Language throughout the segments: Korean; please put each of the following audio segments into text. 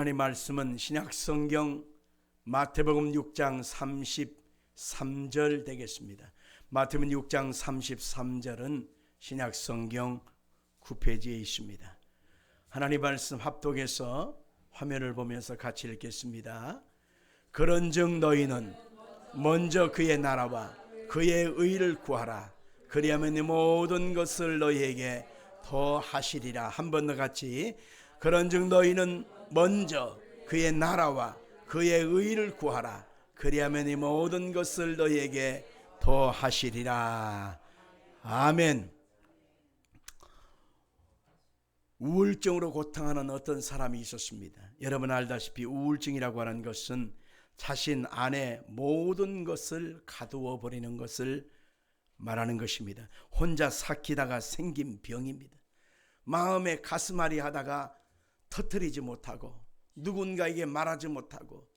하나님의 말씀은 신약성경 마태복음 6장 33절 되겠습니다. 마태복음 6장 33절은 신약성경 9페이지에 있습니다. 하나님 말씀 합독해서 화면을 보면서 같이 읽겠습니다. 그런즉 너희는 먼저 그의 나라와 그의 의를 구하라. 그리하면 이 모든 것을 너희에게 더하시리라. 한 번 더 같이. 그런즉 너희는 먼저 그의 나라와 그의 의를 구하라. 그리하면 이 모든 것을 너희에게 더하시리라. 아멘. 우울증으로 고통하는 어떤 사람이 있었습니다. 여러분 알다시피 우울증이라고 하는 것은 자신 안에 모든 것을 가두어 버리는 것을 말하는 것입니다. 혼자 삭히다가 생긴 병입니다. 마음에 가슴앓이 하다가 터뜨리지 못하고 누군가에게 말하지 못하고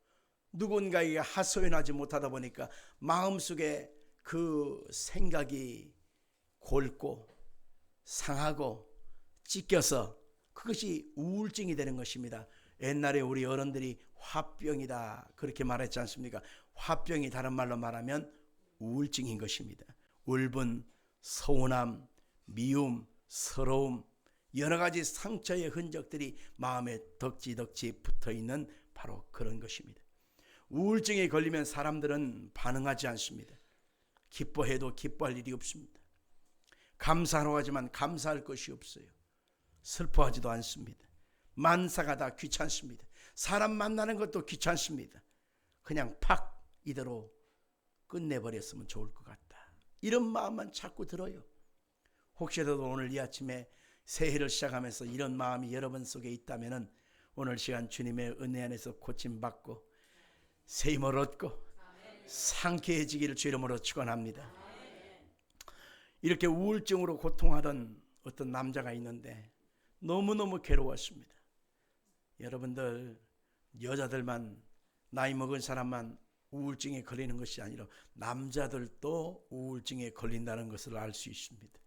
누군가에게 하소연하지 못하다 보니까 마음속에 그 생각이 골고 상하고 찢겨서 그것이 우울증이 되는 것입니다. 옛날에 우리 어른들이 화병이다 그렇게 말했지 않습니까? 화병이 다른 말로 말하면 우울증인 것입니다. 울분, 서운함, 미움, 서러움, 여러 가지 상처의 흔적들이 마음에 덕지덕지 붙어있는 바로 그런 것입니다. 우울증에 걸리면 사람들은 반응하지 않습니다. 기뻐해도 기뻐할 일이 없습니다. 감사하러 하지만 감사할 것이 없어요. 슬퍼하지도 않습니다. 만사가 다 귀찮습니다. 사람 만나는 것도 귀찮습니다. 그냥 팍 이대로 끝내버렸으면 좋을 것 같다. 이런 마음만 자꾸 들어요. 혹시라도 오늘 이 아침에 새해를 시작하면서 이런 마음이 여러분 속에 있다면 오늘 시간 주님의 은혜 안에서 고침받고 새 힘을 얻고 상쾌해지기를 주 이름으로 축원합니다. 이렇게 우울증으로 고통하던 어떤 남자가 있는데 너무너무 괴로웠습니다. 여러분들 여자들만 나이 먹은 사람만 우울증에 걸리는 것이 아니라 남자들도 우울증에 걸린다는 것을 알 수 있습니다.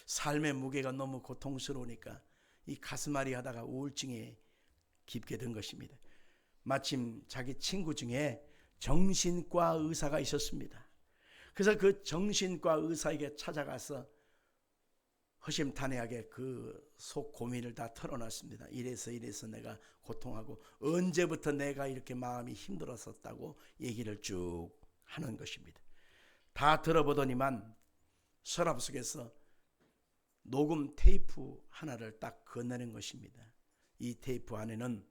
삶의 무게가 너무 고통스러우니까 이 가슴앓이 하다가 우울증에 깊게 든 것입니다. 마침 자기 친구 중에 정신과 의사가 있었습니다. 그래서 그 정신과 의사에게 찾아가서 허심탄회하게 그 속 고민을 다 털어놨습니다. 이래서 내가 고통하고 언제부터 내가 이렇게 마음이 힘들었었다고 얘기를 쭉 하는 것입니다. 다 들어보더니만 서랍 속에서 녹음 테이프 하나를 딱 건네는 것입니다. 이 테이프 안에는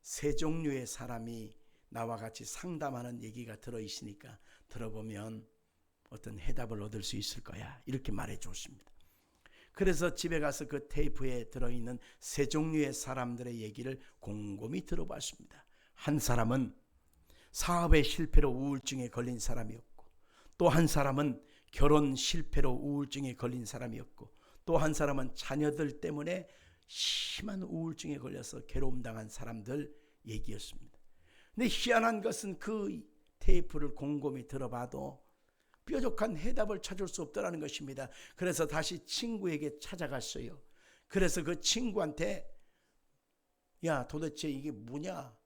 세 종류의 사람이 나와 같이 상담하는 얘기가 들어있으니까 들어보면 어떤 해답을 얻을 수 있을 거야. 이렇게 말해 줬습니다. 그래서 집에 가서 그 테이프에 들어있는 세 종류의 사람들의 얘기를 곰곰이 들어봤습니다. 한 사람은 사업의 실패로 우울증에 걸린 사람이었고, 또 한 사람은 결혼 실패로 우울증에 걸린 사람이었고, 또 한 사람은 자녀들 때문에 심한 우울증에 걸려서 괴로움 당한 사람들 얘기였습니다. 근데 희한한 것은 그 테이프를 곰곰이 들어봐도 뾰족한 해답을 찾을 수 없더라는 것입니다. 그래서 다시 친구에게 찾아갔어요. 그래서 그 친구한테 야 도대체 이게 뭐냐?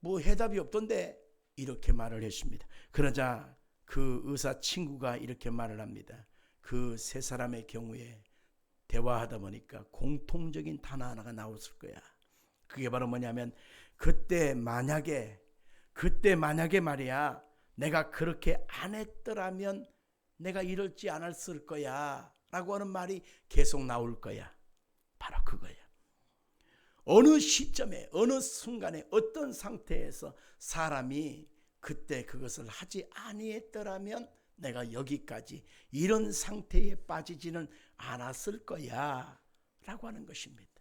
뭐 해답이 없던데? 이렇게 말을 했습니다. 그러자 그 의사 친구가 이렇게 말을 합니다. 그 세 사람의 경우에 대화하다 보니까 공통적인 단어 하나가 나왔을 거야. 그게 바로 뭐냐면 그때 만약에 말이야 내가 그렇게 안 했더라면 내가 이럴지 않았을 거야 라고 하는 말이 계속 나올 거야. 바로 그거야. 어느 시점에 어느 순간에 어떤 상태에서 사람이 그때 그것을 하지 아니했더라면 내가 여기까지 이런 상태에 빠지지는 않았을 거야 라고 하는 것입니다.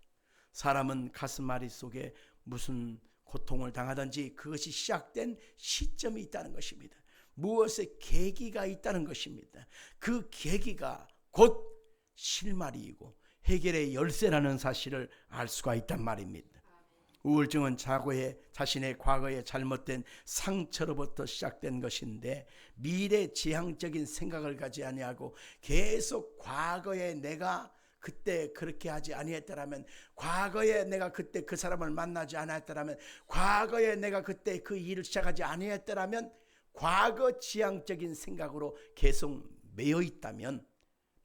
사람은 가슴앓이 속에 무슨 고통을 당하든지 그것이 시작된 시점이 있다는 것입니다. 무엇의 계기가 있다는 것입니다. 그 계기가 곧 실마리이고 해결의 열쇠라는 사실을 알 수가 있단 말입니다. 우울증은 자신의 과거의 잘못된 상처로부터 시작된 것인데 미래 지향적인 생각을 가지 아니하고 계속 과거에 내가 그때 그렇게 하지 아니했더라면, 과거에 내가 그때 그 사람을 만나지 않았더라면, 과거에 내가 그때 그 일을 시작하지 아니했더라면, 과거 지향적인 생각으로 계속 매여 있다면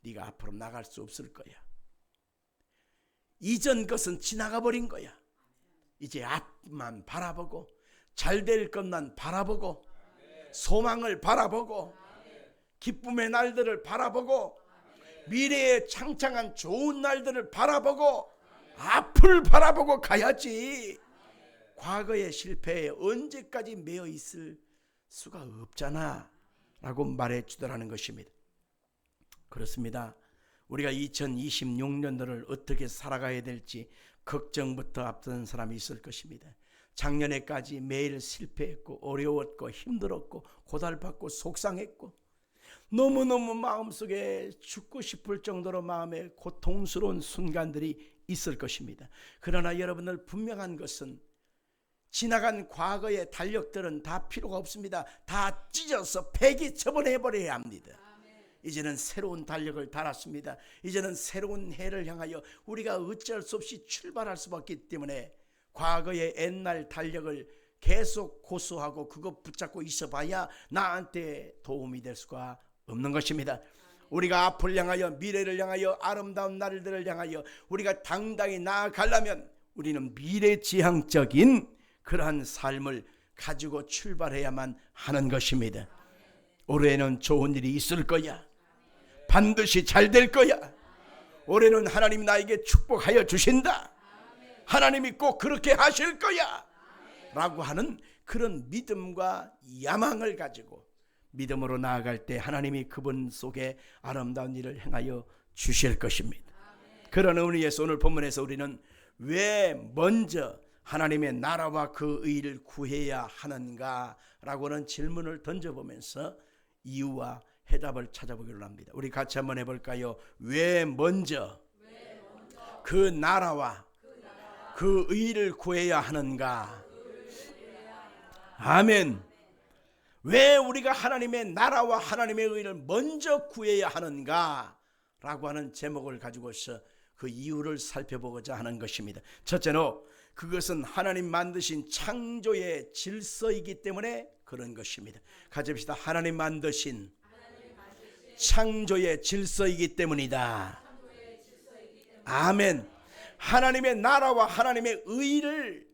네가 앞으로 나갈 수 없을 거야. 이전 것은 지나가 버린 거야. 이제 앞만 바라보고, 잘 될 것만 바라보고, 소망을 바라보고, 기쁨의 날들을 바라보고, 미래의 창창한 좋은 날들을 바라보고, 앞을 바라보고 가야지. 과거의 실패에 언제까지 매여 있을 수가 없잖아 라고 말해 주더라는 것입니다. 그렇습니다. 우리가 2026년도를 어떻게 살아가야 될지 걱정부터 앞서는 사람이 있을 것입니다. 작년에까지 매일 실패했고 어려웠고 힘들었고 고달팠고 속상했고 너무너무 마음속에 죽고 싶을 정도로 마음에 고통스러운 순간들이 있을 것입니다. 그러나 여러분들 분명한 것은 지나간 과거의 달력들은 다 필요가 없습니다. 다 찢어서 폐기 처분해버려야 합니다. 이제는 새로운 달력을 달았습니다. 이제는 새로운 해를 향하여 우리가 어쩔 수 없이 출발할 수밖에 없기 때문에 과거의 옛날 달력을 계속 고수하고 그거 붙잡고 있어봐야 나한테 도움이 될 수가 없는 것입니다. 우리가 앞을 향하여 미래를 향하여 아름다운 날들을 향하여 우리가 당당히 나아가려면 우리는 미래지향적인 그러한 삶을 가지고 출발해야만 하는 것입니다. 올해는 좋은 일이 있을 거야. 반드시 잘 될 거야. 올해는 하나님 나에게 축복하여 주신다. 하나님이 꼭 그렇게 하실 거야 라고 하는 그런 믿음과 야망을 가지고 믿음으로 나아갈 때 하나님이 그분 속에 아름다운 일을 행하여 주실 것입니다. 그런 의미에서 오늘 본문에서 우리는 왜 먼저 하나님의 나라와 그 의를 구해야 하는가 라고는 질문을 던져보면서 이유와 해답을 찾아보기로 합니다. 우리 같이 한번 해볼까요? 왜 먼저 그 나라와 그 의를 구해야 하는가? 아멘. 왜 우리가 하나님의 나라와 하나님의 의를 먼저 구해야 하는가? 라고 하는 제목을 가지고서 그 이유를 살펴보고자 하는 것입니다. 첫째로 그것은 하나님 만드신 창조의 질서이기 때문에 그런 것입니다. 같이 합시다. 하나님 만드신 창조의 질서이기 때문이다. 아멘. 하나님의 나라와 하나님의 의를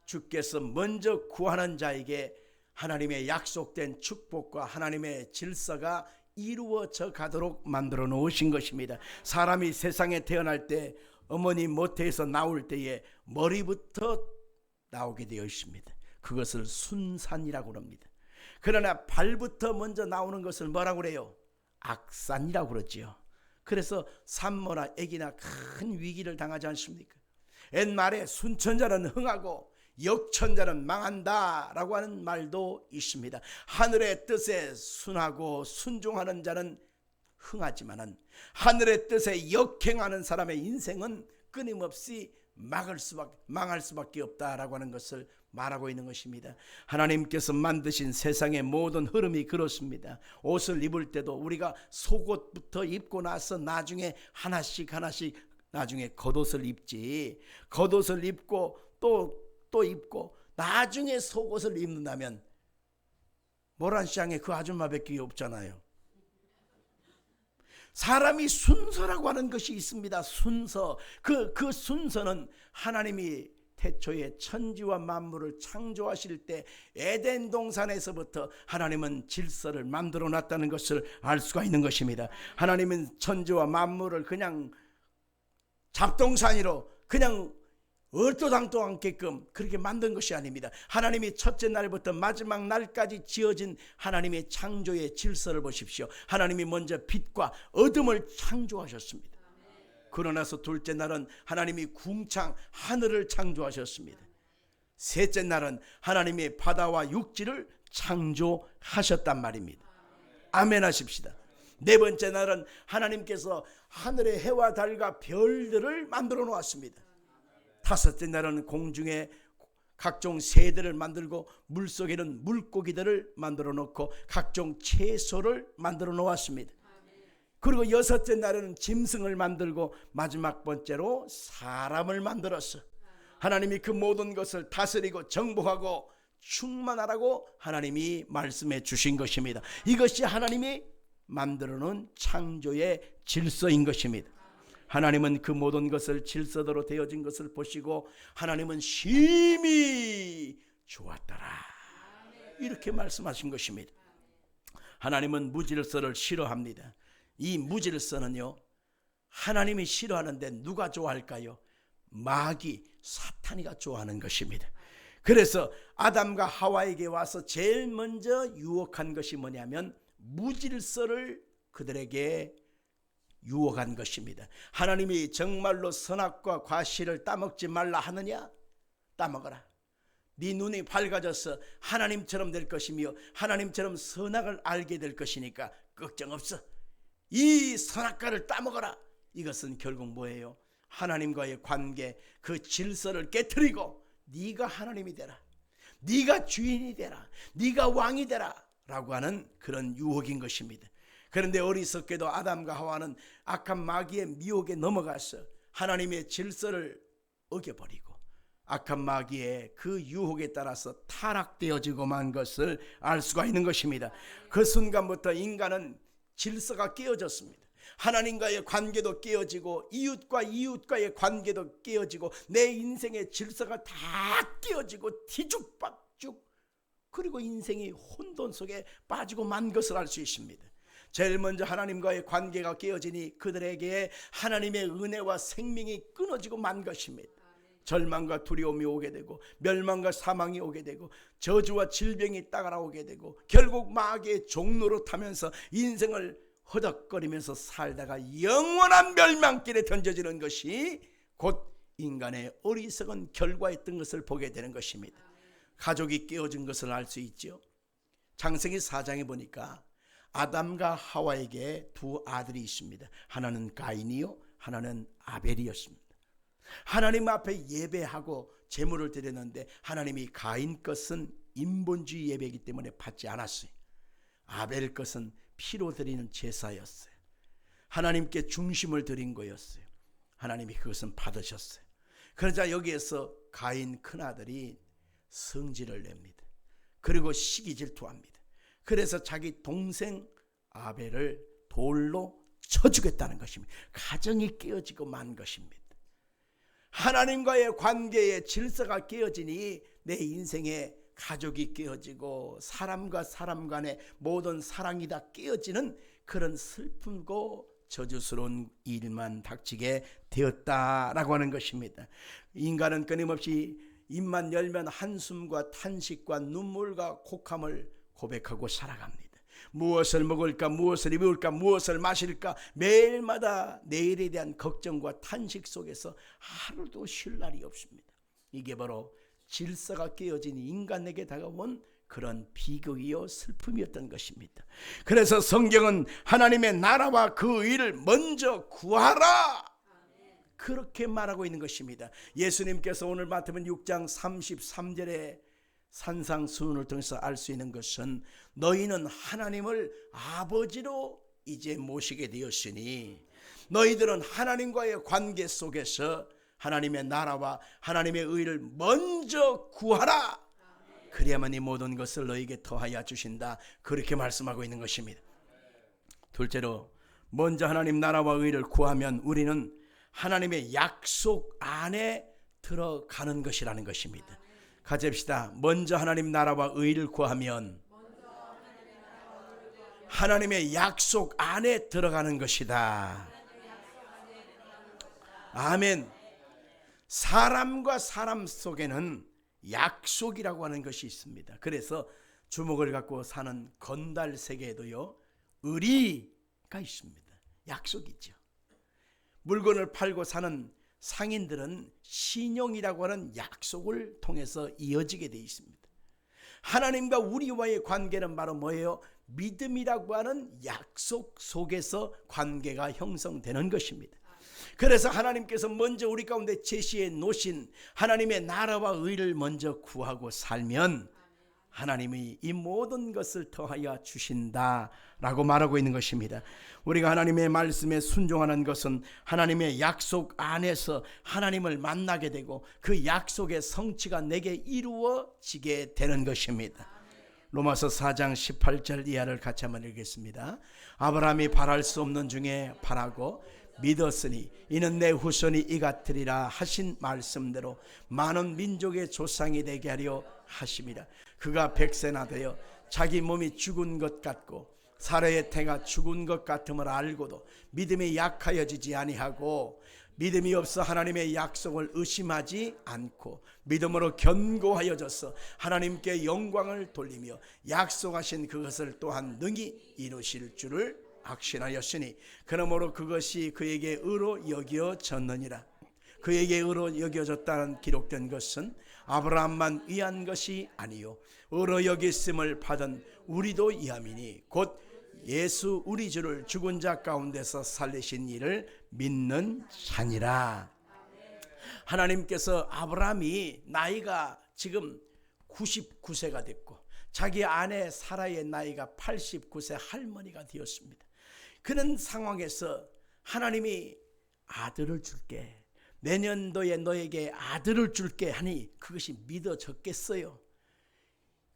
주께서 먼저 구하는 자에게 하나님의 약속된 축복과 하나님의 질서가 이루어져 가도록 만들어 놓으신 것입니다. 사람이 세상에 태어날 때 어머니 모태에서 나올 때에 머리부터 나오게 되어 있습니다. 그것을 순산이라고 합니다. 그러나 발부터 먼저 나오는 것을 뭐라고 그래요? 악산이라고 그러지요. 그래서 산모나 아기나 큰 위기를 당하지 않습니까? 옛말에 순천자는 흥하고 역천자는 망한다 라고 하는 말도 있습니다. 하늘의 뜻에 순하고 순종하는 자는 흥하지만은 하늘의 뜻에 역행하는 사람의 인생은 끊임없이 망할 수밖에 없다라고 하는 것을 말하고 있는 것입니다. 하나님께서 만드신 세상의 모든 흐름이 그렇습니다. 옷을 입을 때도 우리가 속옷부터 입고 나서 나중에 하나씩 나중에 겉옷을 입지. 겉옷을 입고 또 입고 나중에 속옷을 입는다면 모란시장에 그 아줌마밖에 없잖아요. 사람이 순서라고 하는 것이 있습니다. 순서. 그 순서는 하나님이 태초에 천지와 만물을 창조하실 때 에덴 동산에서부터 하나님은 질서를 만들어 놨다는 것을 알 수가 있는 것입니다. 하나님은 천지와 만물을 그냥 잡동사니로 그냥 얼토당토 않게끔 그렇게 만든 것이 아닙니다. 하나님이 첫째 날부터 마지막 날까지 지어진 하나님의 창조의 질서를 보십시오. 하나님이 먼저 빛과 어둠을 창조하셨습니다. 그러나서 둘째 날은 하나님이 궁창 하늘을 창조하셨습니다. 셋째 날은 하나님이 바다와 육지를 창조하셨단 말입니다. 아멘 하십시다. 네 번째 날은 하나님께서 하늘의 해와 달과 별들을 만들어 놓았습니다. 다섯째 날은 공중에 각종 새들을 만들고 물속에는 물고기들을 만들어 놓고 각종 채소를 만들어 놓았습니다. 그리고 여섯째 날에는 짐승을 만들고 마지막 번째로 사람을 만들었어. 하나님이 그 모든 것을 다스리고 정복하고 충만하라고 하나님이 말씀해 주신 것입니다. 이것이 하나님이 만들어 놓은 창조의 질서인 것입니다. 하나님은 그 모든 것을 질서대로 되어진 것을 보시고 하나님은 심히 좋았더라, 이렇게 말씀하신 것입니다. 하나님은 무질서를 싫어합니다. 이 무질서는요, 하나님이 싫어하는데 누가 좋아할까요? 마귀, 사탄이가 좋아하는 것입니다. 그래서 아담과 하와에게 와서 제일 먼저 유혹한 것이 뭐냐면 무질서를 그들에게 유혹한 것입니다. 하나님이 정말로 선악과 과실을 따먹지 말라 하느냐? 따먹어라. 네 눈이 밝아져서 하나님처럼 될 것이며 하나님처럼 선악을 알게 될 것이니까 걱정 없어. 이 선악과를 따먹어라. 이것은 결국 뭐예요? 하나님과의 관계, 그 질서를 깨트리고 네가 하나님이 되라, 네가 주인이 되라, 네가 왕이 되라 라고 하는 그런 유혹인 것입니다. 그런데 어리석게도 아담과 하와는 악한 마귀의 미혹에 넘어가서 하나님의 질서를 어겨버리고 악한 마귀의 그 유혹에 따라서 타락되어지고 만 것을 알 수가 있는 것입니다. 그 순간부터 인간은 질서가 깨어졌습니다. 하나님과의 관계도 깨어지고 이웃과의 관계도 깨어지고 내 인생의 질서가 다 깨어지고 뒤죽박죽, 그리고 인생이 혼돈 속에 빠지고 만 것을 알 수 있습니다. 제일 먼저 하나님과의 관계가 깨어지니 그들에게 하나님의 은혜와 생명이 끊어지고 만 것입니다. 절망과 두려움이 오게 되고 멸망과 사망이 오게 되고 저주와 질병이 따라오게 되고 결국 마귀의 종로로 타면서 인생을 허덕거리면서 살다가 영원한 멸망길에 던져지는 것이 곧 인간의 어리석은 결과였던 것을 보게 되는 것입니다. 가족이 깨어진 것을 알 수 있죠. 창세기 4장에 보니까 아담과 하와에게 두 아들이 있습니다. 하나는 가인이요, 하나는 아벨이었습니다. 하나님 앞에 예배하고 제물을 드렸는데 하나님이 가인 것은 인본주의 예배이기 때문에 받지 않았어요. 아벨 것은 피로 드리는 제사였어요. 하나님께 중심을 드린 거였어요. 하나님이 그것은 받으셨어요. 그러자 여기에서 가인 큰아들이 성질을 냅니다. 그리고 시기 질투합니다. 그래서 자기 동생 아벨을 돌로 쳐주겠다는 것입니다. 가정이 깨어지고 만 것입니다. 하나님과의 관계의 질서가 깨어지니 내 인생에 가족이 깨어지고 사람과 사람 간의 모든 사랑이 다 깨어지는 그런 슬픔고 저주스러운 일만 닥치게 되었다라고 하는 것입니다. 인간은 끊임없이 입만 열면 한숨과 탄식과 눈물과 곡함을 고백하고 살아갑니다. 무엇을 먹을까, 무엇을 입을까, 무엇을 마실까, 매일마다 내일에 대한 걱정과 탄식 속에서 하루도 쉴 날이 없습니다. 이게 바로 질서가 깨어진 인간에게 다가온 그런 비극이요 슬픔이었던 것입니다. 그래서 성경은 하나님의 나라와 그 의를 먼저 구하라, 그렇게 말하고 있는 것입니다. 예수님께서 오늘 마태복음 6장 33절에 산상수훈을 통해서 알 수 있는 것은 너희는 하나님을 아버지로 이제 모시게 되었으니 너희들은 하나님과의 관계 속에서 하나님의 나라와 하나님의 의를 먼저 구하라, 그래야만 이 모든 것을 너희에게 더하여 주신다, 그렇게 말씀하고 있는 것입니다. 둘째로 먼저 하나님 나라와 의를 구하면 우리는 하나님의 약속 안에 들어가는 것이라는 것입니다. 같이 합시다. 먼저 하나님 나라와 의를 구하면 하나님의 약속 안에 들어가는 것이다. 아멘. 사람과 사람 속에는 약속이라고 하는 것이 있습니다. 그래서 주먹을 갖고 사는 건달 세계에도요, 의리가 있습니다. 약속이죠. 물건을 팔고 사는 상인들은 신용이라고 하는 약속을 통해서 이어지게 되어 있습니다. 하나님과 우리와의 관계는 바로 뭐예요? 믿음이라고 하는 약속 속에서 관계가 형성되는 것입니다. 그래서 하나님께서 먼저 우리 가운데 제시해 놓으신 하나님의 나라와 의를 먼저 구하고 살면 하나님이 이 모든 것을 더하여 주신다라고 말하고 있는 것입니다. 우리가 하나님의 말씀에 순종하는 것은 하나님의 약속 안에서 하나님을 만나게 되고 그 약속의 성취가 내게 이루어지게 되는 것입니다. 로마서 4장 18절 이하를 같이 한번 읽겠습니다. 아브라함이 바랄 수 없는 중에 바라고 믿었으니 이는 내 후손이 이같으리라 하신 말씀대로 많은 민족의 조상이 되게 하려 하심이라. 그가 100세나 되어 자기 몸이 죽은 것 같고 사라의 태가 죽은 것 같음을 알고도 믿음이 약하여지지 아니하고 믿음이 없어 하나님의 약속을 의심하지 않고 믿음으로 견고하여져서 하나님께 영광을 돌리며 약속하신 그것을 또한 능히 이루실 줄을 확신하였으니 그러므로 그것이 그에게 의로 여겨졌느니라. 그에게 의로 여겨졌다는 기록된 것은 아브라함만 위한 것이 아니요 의로 여겼음을 받은 우리도 위함이니 곧 예수 우리 주를 죽은 자 가운데서 살리신 이를 믿는 자니라. 하나님께서 아브라함이 나이가 지금 99세가 됐고 자기 아내 사라의 나이가 89세 할머니가 되었습니다. 그런 상황에서 하나님이 아들을 줄게, 내년도에 너에게 아들을 줄게 하니 그것이 믿어졌겠어요?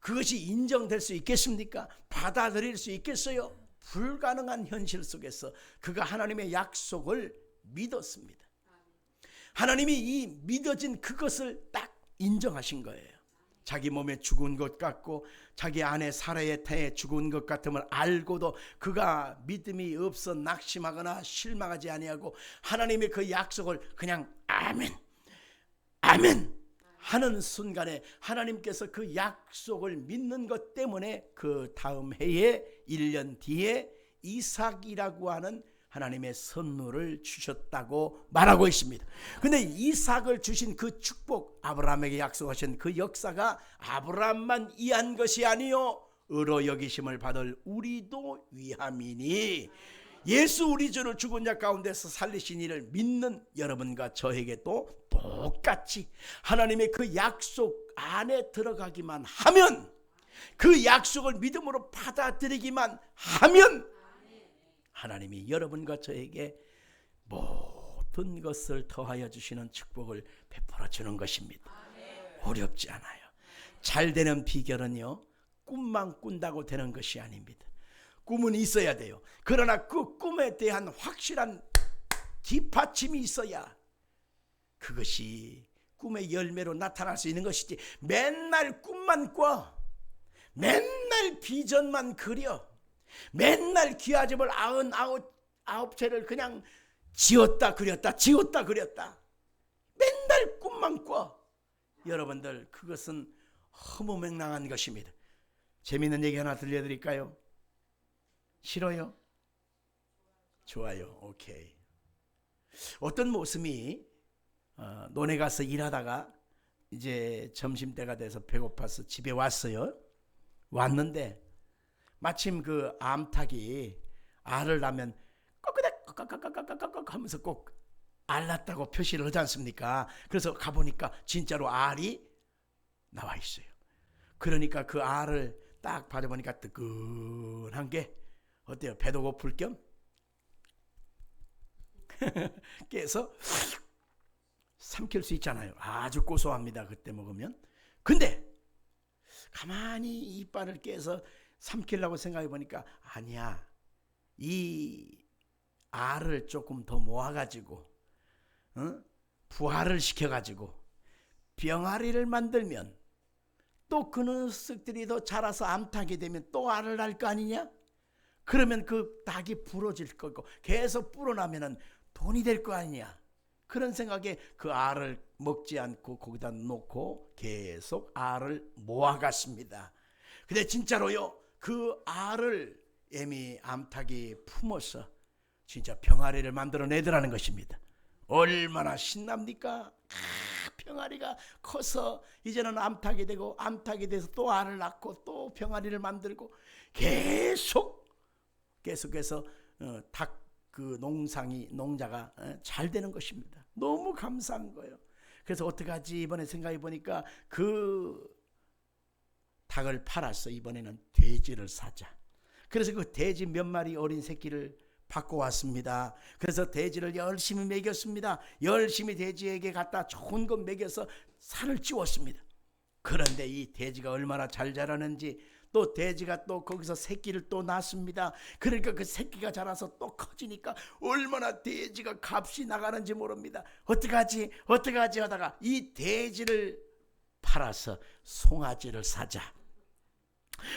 그것이 인정될 수 있겠습니까? 받아들일 수 있겠어요? 불가능한 현실 속에서 그가 하나님의 약속을 믿었습니다. 하나님이 이 믿어진 그것을 딱 인정하신 거예요. 자기 몸에 죽은 것 같고 자기 아내 사라의 태에 죽은 것 같음을 알고도 그가 믿음이 없어 낙심하거나 실망하지 아니하고 하나님의 그 약속을 그냥 아멘 아멘 하는 순간에 하나님께서 그 약속을 믿는 것 때문에 그 다음 해에 1년 뒤에 이삭이라고 하는 하나님의 선물을 주셨다고 말하고 있습니다. 근데 이삭을 주신 그 축복, 아브라함에게 약속하신 그 역사가 아브라함만 위한 것이 아니요 의로 여기심을 받을 우리도 위함이니 예수 우리 주를 죽은 자 가운데서 살리신 이를 믿는 여러분과 저에게도 똑같이 하나님의 그 약속 안에 들어가기만 하면, 그 약속을 믿음으로 받아들이기만 하면 하나님이 여러분과 저에게 모든 것을 더하여 주시는 축복을 베풀어 주는 것입니다. 어렵지 않아요. 잘 되는 비결은요, 꿈만 꾼다고 되는 것이 아닙니다. 꿈은 있어야 돼요. 그러나 그 꿈에 대한 확실한 뒷받침이 있어야 그것이 꿈의 열매로 나타날 수 있는 것이지, 맨날 꿈만 꿔, 맨날 비전만 그려, 맨날 기와집을 99채를 그냥 지었다 그렸다 지었다 그렸다, 맨날 꿈만 꿔. 여러분들, 그것은 허무맹랑한 것입니다. 재미있는 얘기 하나 들려드릴까요? 싫어요? 좋아요. 오케이. 어떤 모습이 논에 가서 일하다가 이제 점심때가 돼서 배고파서 집에 왔어요. 왔는데 마침 그 암탉이 알을 낳으면 꺽꺽꺽꺽꺽꺽꺽 하면서 꼭 알 낳았다고 표시를 하지 않습니까? 그래서 가보니까 진짜로 알이 나와 있어요. 그러니까 그 알을 딱 받아보니까 뜨끈한 게 어때요? 배도 고플 겸 깨서 삼킬 수 있잖아요. 아주 고소합니다, 그때 먹으면. 근데 가만히 이빨을 깨서 삼키려고 생각해 보니까 아니야, 이 알을 조금 더 모아가지고 부화를 시켜가지고 병아리를 만들면 또 그 녀석들이 더 자라서 암탉이 되면 또 알을 낳을 거 아니냐? 그러면 그 닭이 부러질 거고 계속 불어나면 돈이 될 거 아니냐? 그런 생각에 그 알을 먹지 않고 거기다 놓고 계속 알을 모아갔습니다. 근데 진짜로요, 그 알을 애미 암탉이 품어서 진짜 병아리를 만들어내더라는 것입니다. 얼마나 신납니까? 병아리가 커서 이제는 암탉이 되고, 암탉이 돼서 또 알을 낳고 또 병아리를 만들고 계속해서 닭 그 농자가 잘 되는 것입니다. 너무 감사한 거예요. 그래서 어떡하지 이번에 생각해 보니까 그 닭을 팔아서 이번에는 돼지를 사자. 그래서 그 돼지 몇 마리 어린 새끼를 받고 왔습니다. 그래서 돼지를 열심히 먹였습니다. 열심히 돼지에게 갖다 좋은 것 먹여서 살을 찌웠습니다. 그런데 이 돼지가 얼마나 잘 자라는지, 또 돼지가 또 거기서 새끼를 또 낳습니다. 그러니까 그 새끼가 자라서 또 커지니까 얼마나 돼지가 값이 나가는지 모릅니다. 어떡하지 하다가 이 돼지를 팔아서 송아지를 사자.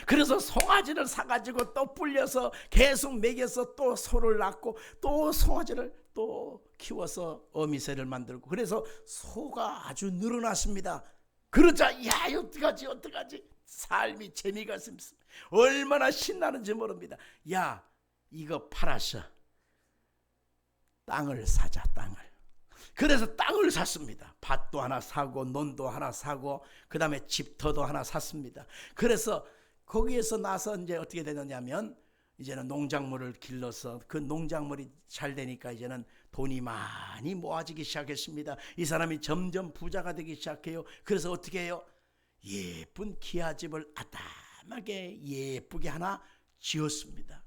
그래서 송아지를 사가지고 또 불려서 계속 먹여서 또 소를 낳고 또 송아지를 또 키워서 어미새를 만들고, 그래서 소가 아주 늘어났습니다. 그러자 야 어떡하지 삶이 재미가 있습니다. 얼마나 신나는지 모릅니다. 야 이거 팔아서 땅을 사자. 땅을. 그래서 땅을 샀습니다. 밭도 하나 사고 논도 하나 사고 그 다음에 집터도 하나 샀습니다. 그래서 거기에서 나서 이제 어떻게 되느냐면 이제는 농작물을 길러서 그 농작물이 잘 되니까 이제는 돈이 많이 모아지기 시작했습니다. 이 사람이 점점 부자가 되기 시작해요. 그래서 어떻게 해요? 예쁜 기아집을 아담하게 예쁘게 하나 지었습니다.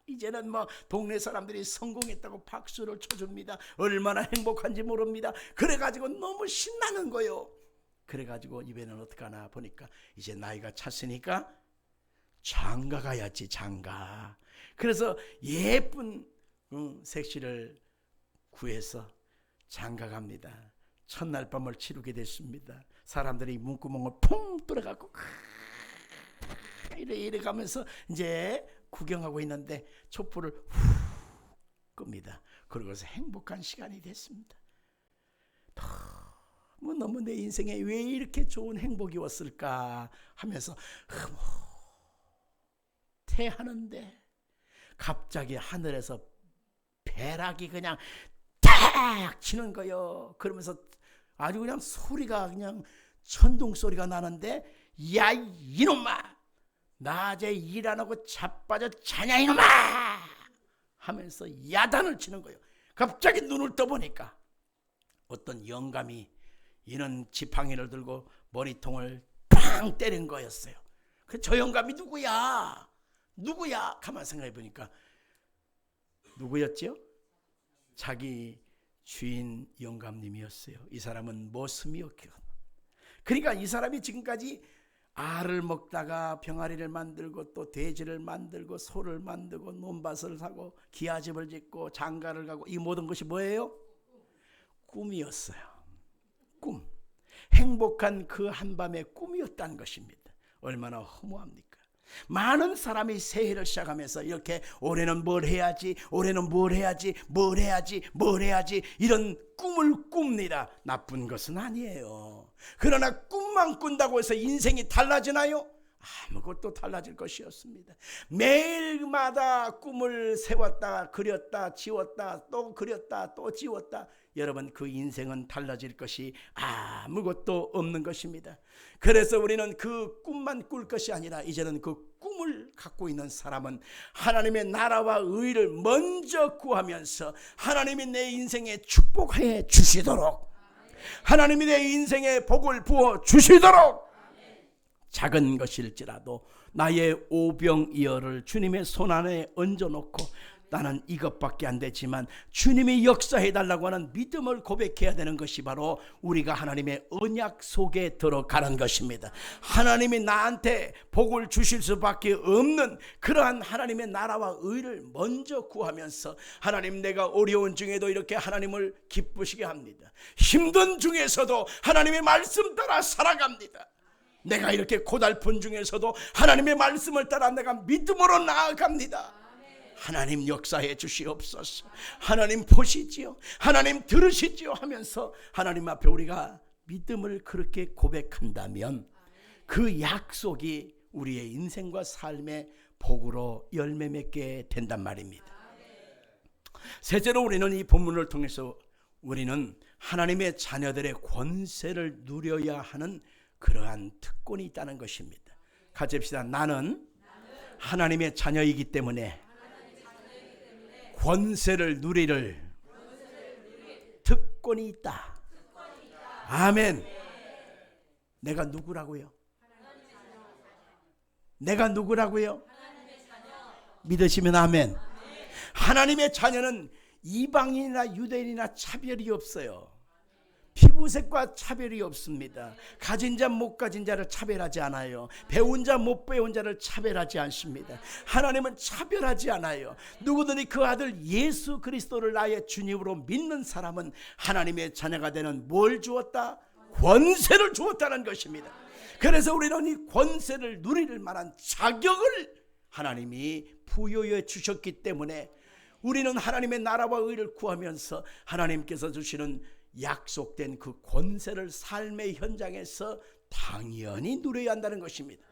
이제는 뭐 동네 사람들이 성공했다고 박수를 쳐줍니다. 얼마나 행복한지 모릅니다. 그래가지고 너무 신나는 거예요. 그래가지고 이번에는 어떡하나 보니까 이제 나이가 찼으니까 장가 가야지. 장가. 그래서 예쁜 색시를 구해서 장가 갑니다. 첫날 밤을 치르게 됐습니다. 사람들이 문구멍을 퐁 뚫어갖고 이래 가면서 이제 구경하고 있는데 촛불을 후 끕니다. 그러고서 행복한 시간이 됐습니다. 너무 내 인생에 왜 이렇게 좋은 행복이 왔을까 하면서 태하는데 갑자기 하늘에서 배락이 그냥 탁 치는 거요. 그러면서 아주 그냥 소리가 그냥 천둥 소리가 나는데, 야 이놈아 낮에 일 안 하고 자빠져 자냐 이놈아 하면서 야단을 치는 거예요. 갑자기 눈을 떠보니까 어떤 영감이 이는 지팡이를 들고 머리통을 팡 때린 거였어요. 저 영감이 누구야 가만 생각해 보니까 누구였죠? 자기 주인 영감님이었어요. 이 사람은 머슴이었거든요. 그러니까 이 사람이 지금까지 알을 먹다가 병아리를 만들고 또 돼지를 만들고 소를 만들고 논밭을 사고 기아집을 짓고 장가를 가고 이 모든 것이 뭐예요? 꿈이었어요. 꿈. 행복한 그 한밤의 꿈이었다는 것입니다. 얼마나 허무합니까? 많은 사람이 새해를 시작하면서 이렇게 올해는 뭘 해야지, 올해는 뭘 해야지, 뭘 해야지, 뭘 해야지 이런 꿈을 꿉니다. 나쁜 것은 아니에요. 그러나 꿈만 꾼다고 해서 인생이 달라지나요? 아무것도 달라질 것이 없습니다. 매일마다 꿈을 세웠다, 그렸다, 지웠다, 또 그렸다, 또 지웠다. 여러분 그 인생은 달라질 것이 아무것도 없는 것입니다. 그래서 우리는 그 꿈만 꿀 것이 아니라 이제는 그 꿈을 갖고 있는 사람은 하나님의 나라와 의를 먼저 구하면서 하나님이 내 인생에 축복해 주시도록, 하나님이 내 인생에 복을 부어 주시도록, 작은 것일지라도 나의 오병이어를 주님의 손안에 얹어놓고 나는 이것밖에 안 되지만 주님이 역사해달라고 하는 믿음을 고백해야 되는 것이 바로 우리가 하나님의 언약 속에 들어가는 것입니다. 하나님이 나한테 복을 주실 수밖에 없는 그러한 하나님의 나라와 의를 먼저 구하면서 하나님 내가 어려운 중에도 이렇게 하나님을 기쁘시게 합니다. 힘든 중에서도 하나님의 말씀 따라 살아갑니다. 내가 이렇게 고달픈 중에서도 하나님의 말씀을 따라 내가 믿음으로 나아갑니다. 하나님 역사해 주시옵소서. 하나님 보시지요, 하나님 들으시지요 하면서 하나님 앞에 우리가 믿음을 그렇게 고백한다면 그 약속이 우리의 인생과 삶의 복으로 열매 맺게 된단 말입니다. 셋째로 우리는 이 본문을 통해서 우리는 하나님의 자녀들의 권세를 누려야 하는 그러한 특권이 있다는 것입니다. 같이 합시다. 나는 하나님의 자녀이기 때문에 권세를 누릴 특권이 있다. 아멘. 내가 누구라고요? 내가 누구라고요? 믿으시면 아멘. 하나님의 자녀는 이방인이나 유대인이나 차별이 없어요. 피부색과 차별이 없습니다. 가진 자 못 가진 자를 차별하지 않아요. 배운 자 못 배운 자를 차별하지 않습니다. 하나님은 차별하지 않아요. 누구든지 그 아들 예수 그리스도를 나의 주님으로 믿는 사람은 하나님의 자녀가 되는 뭘 주었다? 권세를 주었다는 것입니다. 그래서 우리는 이 권세를 누릴 만한 자격을 하나님이 부여해 주셨기 때문에 우리는 하나님의 나라와 의를 구하면서 하나님께서 주시는 약속된 그 권세를 삶의 현장에서 당연히 누려야 한다는 것입니다.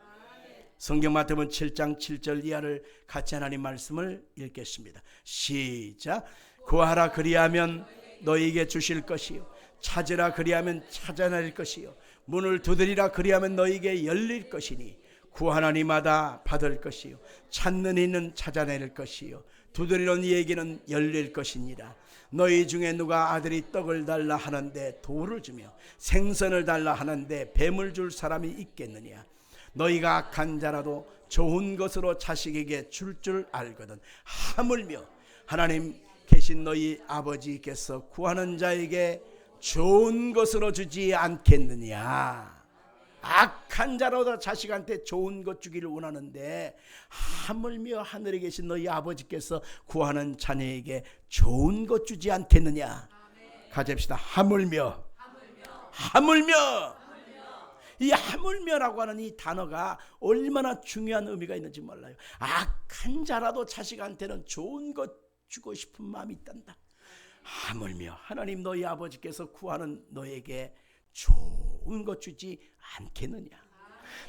성경 마태복음 7장 7절 이하를 같이 하나님 말씀을 읽겠습니다. 시작. 구하라 그리하면 너희에게 주실 것이요 찾으라 그리하면 찾아낼 것이요 문을 두드리라 그리하면 너희에게 열릴 것이니 구하는 이마다 받을 것이요 찾는 이는 찾아낼 것이요 두드리는 이에게는 열릴 것이니라. 너희 중에 누가 아들이 떡을 달라 하는데 돌을 주며 생선을 달라 하는데 뱀을 줄 사람이 있겠느냐. 너희가 악한 자라도 좋은 것으로 자식에게 줄 알거든. 하물며 하나님 계신 너희 아버지께서 구하는 자에게 좋은 것으로 주지 않겠느냐. 악한 자라도 자식한테 좋은 것 주기를 원하는데 하물며 하늘에 계신 너희 아버지께서 구하는 자녀에게 좋은 것 주지 않겠느냐. 가집시다. 하물며. 이 하물며라고 하는 이 단어가 얼마나 중요한 의미가 있는지 몰라요. 악한 자라도 자식한테는 좋은 것 주고 싶은 마음이 있단다. 하물며 하나님 너희 아버지께서 구하는 너에게 좋은 것 주지 않겠느냐.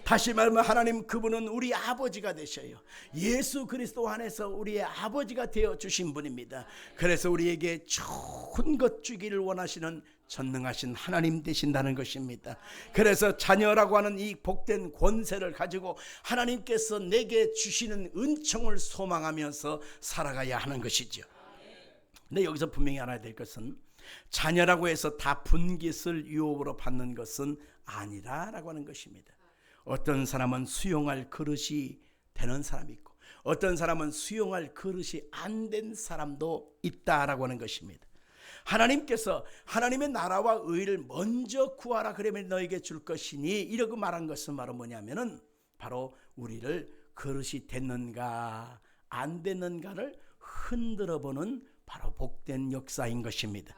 다시 말하면 하나님 그분은 우리 아버지가 되셔요. 예수 그리스도 안에서 우리의 아버지가 되어 주신 분입니다. 그래서 우리에게 좋은 것 주기를 원하시는 전능하신 하나님 되신다는 것입니다. 그래서 자녀라고 하는 이 복된 권세를 가지고 하나님께서 내게 주시는 은총을 소망하면서 살아가야 하는 것이죠. 근데 여기서 분명히 알아야 될 것은 자녀라고 해서 다 분깃을 유혹으로 받는 것은 아니라라고 하는 것입니다. 어떤 사람은 수용할 그릇이 되는 사람이 있고 어떤 사람은 수용할 그릇이 안 된 사람도 있다라고 하는 것입니다. 하나님께서 하나님의 나라와 의를 먼저 구하라 그러면 너에게 줄 것이니 이러고 말한 것은 바로 뭐냐면은 바로 우리를 그릇이 됐는가 안 됐는가를 흔들어 보는 바로 복된 역사인 것입니다.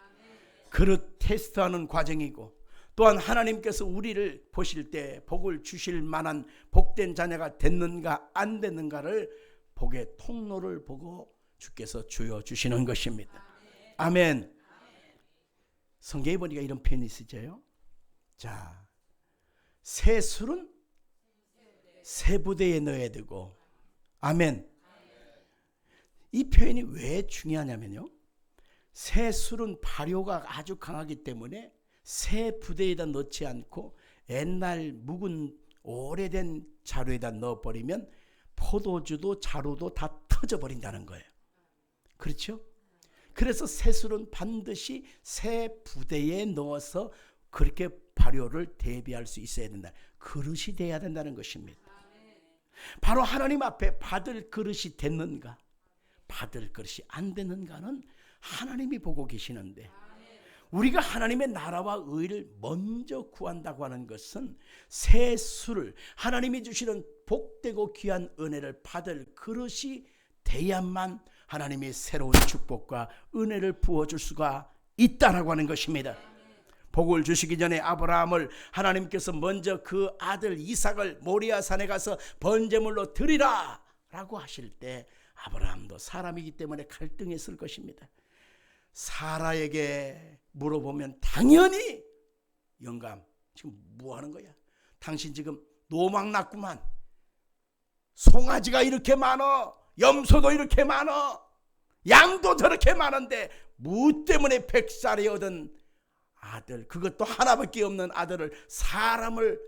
그릇 테스트하는 과정이고 또한 하나님께서 우리를 보실 때 복을 주실 만한 복된 자녀가 됐는가 안 됐는가를 복의 통로를 보고 주께서 주어 주시는 것입니다. 아멘. 성경에 보니까 이런 표현이 있어요. 자, 새 술은 새 부대에 넣어야 되고 아멘. 이 표현이 왜 중요하냐면요, 새 술은 발효가 아주 강하기 때문에 새 부대에다 넣지 않고 옛날 묵은 오래된 자루에다 넣어버리면 포도주도 자루도 다 터져버린다는 거예요. 그렇죠? 그래서 새 술은 반드시 새 부대에 넣어서 그렇게 발효를 대비할 수 있어야 된다. 그릇이 돼야 된다는 것입니다. 바로 하나님 앞에 받을 그릇이 됐는가 받을 그릇이 안 됐는가는 하나님이 보고 계시는데 우리가 하나님의 나라와 의를 먼저 구한다고 하는 것은 새 술을 하나님이 주시는 복되고 귀한 은혜를 받을 그릇이 돼야만 하나님이 새로운 축복과 은혜를 부어줄 수가 있다라고 하는 것입니다. 복을 주시기 전에 아브라함을 하나님께서 먼저 그 아들 이삭을 모리아 산에 가서 번제물로 드리라 라고 하실 때 아브라함도 사람이기 때문에 갈등했을 것입니다. 사라에게 물어보면 당연히 영감 지금 뭐 하는 거야? 당신 지금 노망 났구만. 송아지가 이렇게 많어, 염소도 이렇게 많어, 양도 저렇게 많은데 무 때문에 100살에 얻은 아들, 그것도 하나밖에 없는 아들을 사람을,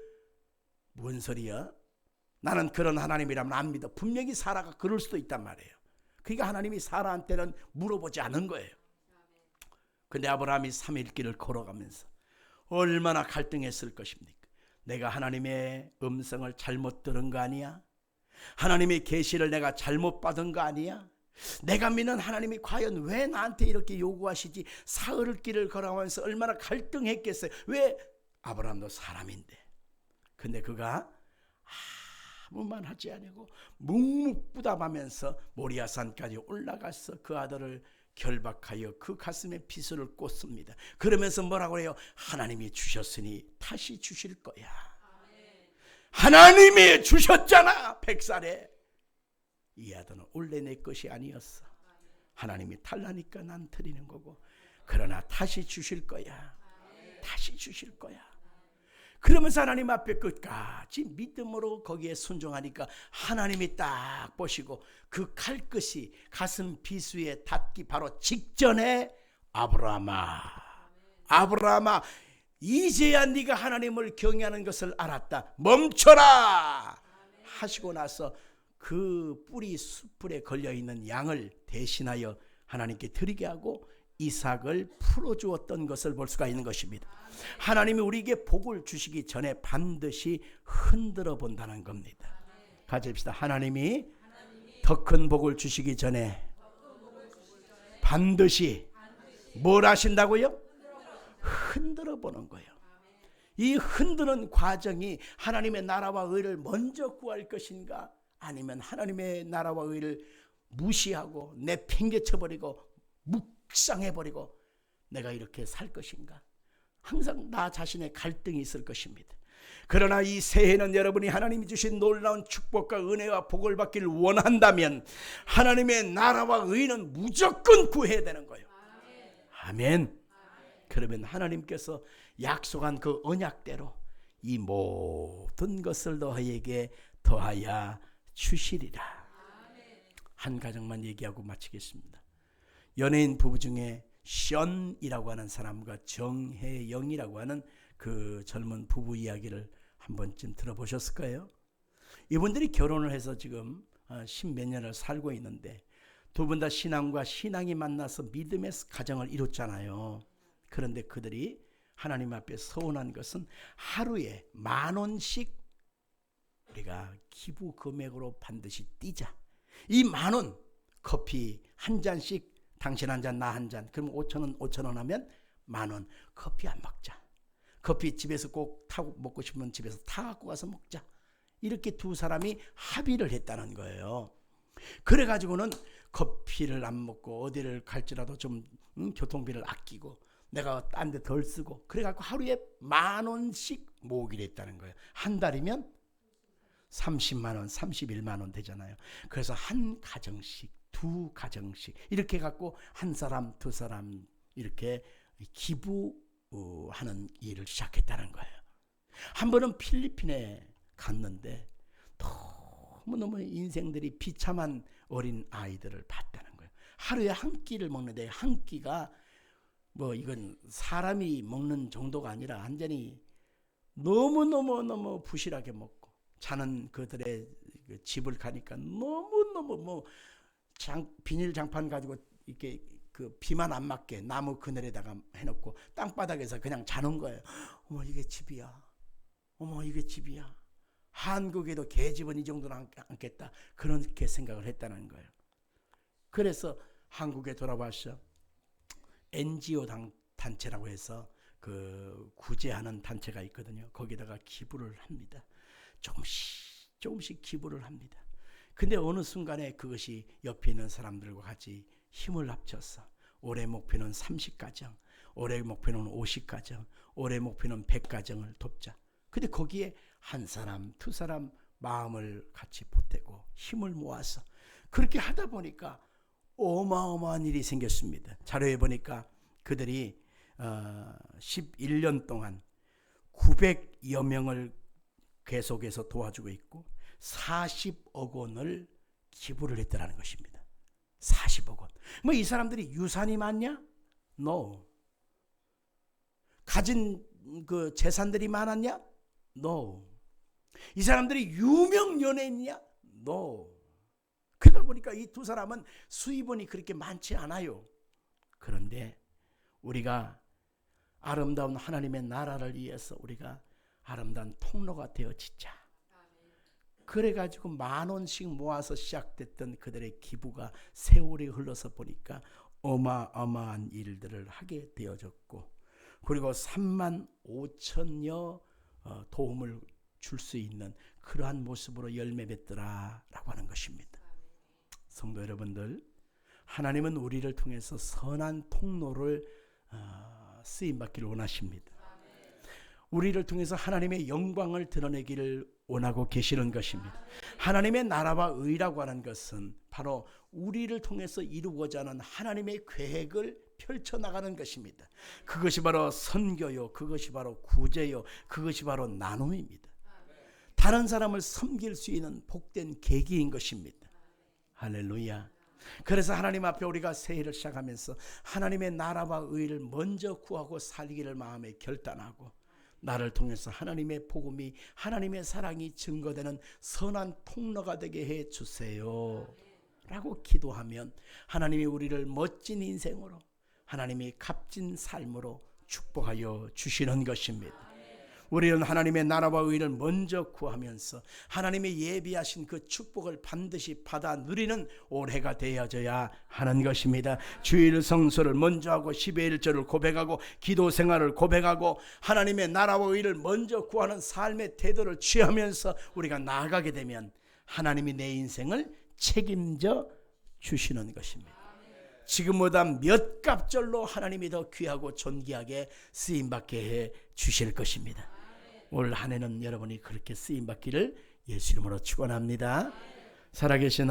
뭔 소리야? 나는 그런 하나님이라면 안 믿어. 분명히 사라가 그럴 수도 있단 말이에요. 그러니까 하나님이 사라한테는 물어보지 않은 거예요. 근데 아브라함이 3일 길을 걸어가면서 얼마나 갈등했을 것입니까? 내가 하나님의 음성을 잘못 들은 거 아니야? 하나님의 계시를 내가 잘못 받은 거 아니야? 내가 믿는 하나님이 과연 왜 나한테 이렇게 요구하시지? 사흘 길을 걸어가면서 얼마나 갈등했겠어요. 왜? 아브라함도 사람인데. 근데 그가 아무 말 하지 않고 묵묵부답하면서 모리아산까지 올라가서 그 아들을 결박하여 그 가슴에 비수를 꽂습니다. 그러면서 뭐라고 해요? 하나님이 주셨으니 다시 주실 거야. 하나님이 주셨잖아. 100살에. 이 아들은 원래 내 것이 아니었어. 하나님이 달라니까 난 드리는 거고, 그러나 다시 주실 거야. 다시 주실 거야. 그러면서 하나님 앞에 끝까지 믿음으로 거기에 순종하니까 하나님이 딱 보시고 그 칼끝이 가슴 비수에 닿기 바로 직전에 아브라함아, 아브라함아, 이제야 네가 하나님을 경외하는 것을 알았다. 멈춰라 하시고 나서 그 뿌리 숯불에 걸려있는 양을 대신하여 하나님께 드리게 하고 이삭을 풀어주었던 것을 볼 수가 있는 것입니다. 하나님이 우리에게 복을 주시기 전에 반드시 흔들어 본다는 겁니다. 같이 합시다. 하나님이 더 큰 복을 주시기 전에 반드시 뭘 하신다고요? 흔들어 보는 거예요. 이 흔드는 과정이 하나님의 나라와 의를 먼저 구할 것인가, 아니면 하나님의 나라와 의를 무시하고 내팽개쳐버리고 묵상해버리고 내가 이렇게 살 것인가, 항상 나 자신의 갈등이 있을 것입니다. 그러나 이 새해는 여러분이 하나님이 주신 놀라운 축복과 은혜와 복을 받기를 원한다면 하나님의 나라와 의는 무조건 구해야 되는 거예요. 아멘. 그러면 하나님께서 약속한 그 언약대로 이 모든 것을 너희에게 더하여 주시리라. 한 가정만 얘기하고 마치겠습니다. 연예인 부부 중에 션이라고 하는 사람과 정혜영이라고 하는 그 젊은 부부 이야기를 한 번쯤 들어보셨을 거예요. 이분들이 결혼을 해서 지금 10몇 년을 살고 있는데 두 분 다 신앙과 신앙이 만나서 믿음의 가정을 이뤘잖아요. 그런데 그들이 하나님 앞에 서운한 것은 하루에 10,000원씩 우리가 기부 금액으로 반드시 띄자. 이 10,000원, 커피 한 잔씩, 당신 한 잔, 나 한 잔, 그럼 5,000원 하면 10,000원. 커피 안 먹자. 커피 집에서 꼭 타고 먹고 싶으면 집에서 타갖고 가서 먹자. 이렇게 두 사람이 합의를 했다는 거예요. 그래가지고는 커피를 안 먹고 어디를 갈지라도 좀 교통비를 아끼고 내가 딴 데 덜 쓰고, 그래갖고 하루에 10,000원씩 모으기로 했다는 거예요. 한 달이면 30만 원, 31만 원 되잖아요. 그래서 한 가정씩, 두 가정씩 이렇게 갖고 한 사람, 두 사람 이렇게 기부하는 일을 시작했다는 거예요. 한 번은 필리핀에 갔는데 너무너무 인생들이 비참한 어린 아이들을 봤다는 거예요. 하루에 한 끼를 먹는데 한 끼가 뭐 이건 사람이 먹는 정도가 아니라 완전히 너무너무 부실하게 먹고, 자는 그들의 집을 가니까 너무너무 뭐 비닐 장판 가지고 이렇게 그 비만 안 맞게 나무 그늘에다가 해놓고 땅바닥에서 그냥 자는 거예요. 어머 이게 집이야. 어머 이게 집이야. 한국에도 개집은 이 정도는 않겠다. 그렇게 생각을 했다는 거예요. 그래서 한국에 돌아와서 NGO 단체라고 해서 그 구제하는 단체가 있거든요. 거기다가 기부를 합니다. 조금씩 기부를 합니다. 근데 어느 순간에 그것이 옆에 있는 사람들과 같이 힘을 합쳐서 올해 목표는 30가정, 올해 목표는 50가정, 올해 목표는 100가정을 돕자. 근데 거기에 한 사람, 두 사람 마음을 같이 보태고 힘을 모아서 그렇게 하다 보니까 어마어마한 일이 생겼습니다. 자료에 보니까 그들이 11년 동안 900여 명을 계속해서 도와주고 있고 40억 원을 기부를 했다는 것입니다. 40억 원. 뭐 이 사람들이 유산이 많냐? No. 가진 그 재산들이 많았냐? No. 이 사람들이 유명 연예인이냐? No. 그러다 보니까 이 두 사람은 수입원이 그렇게 많지 않아요. 그런데 우리가 아름다운 하나님의 나라를 위해서 우리가 아름다운 통로가 되어지자. 그래가지고 10,000원씩 모아서 시작됐던 그들의 기부가 세월이 흘러서 보니까 어마어마한 일들을 하게 되어졌고, 그리고 35,000여 도움을 줄 수 있는 그러한 모습으로 열매 맺더라라고 하는 것입니다. 성도 여러분들, 하나님은 우리를 통해서 선한 통로를 쓰임받기를 원하십니다. 우리를 통해서 하나님의 영광을 드러내기를 원하고 계시는 것입니다. 하나님의 나라와 의라고 하는 것은 바로 우리를 통해서 이루고자 하는 하나님의 계획을 펼쳐나가는 것입니다. 그것이 바로 선교요, 그것이 바로 구제요, 그것이 바로 나눔입니다. 다른 사람을 섬길 수 있는 복된 계기인 것입니다. 할렐루야. 그래서 하나님 앞에 우리가 새해를 시작하면서 하나님의 나라와 의를 먼저 구하고 살기를 마음에 결단하고, 나를 통해서 하나님의 복음이, 하나님의 사랑이 증거되는 선한 통로가 되게 해 주세요 라고 기도하면 하나님이 우리를 멋진 인생으로, 하나님이 값진 삶으로 축복하여 주시는 것입니다. 우리는 하나님의 나라와 의를 먼저 구하면서 하나님의 예비하신 그 축복을 반드시 받아 누리는 올해가 되어져야 하는 것입니다. 주일 성수를 먼저 하고 10의 1절을 고백하고 기도 생활을 고백하고 하나님의 나라와 의를 먼저 구하는 삶의 태도를 취하면서 우리가 나아가게 되면 하나님이 내 인생을 책임져 주시는 것입니다. 지금보다 몇 갑절로 하나님이 더 귀하고 존귀하게 쓰임받게 해 주실 것입니다. 올 한 해는 여러분이 그렇게 쓰임받기를 예수 이름으로 축원합니다. 살아계신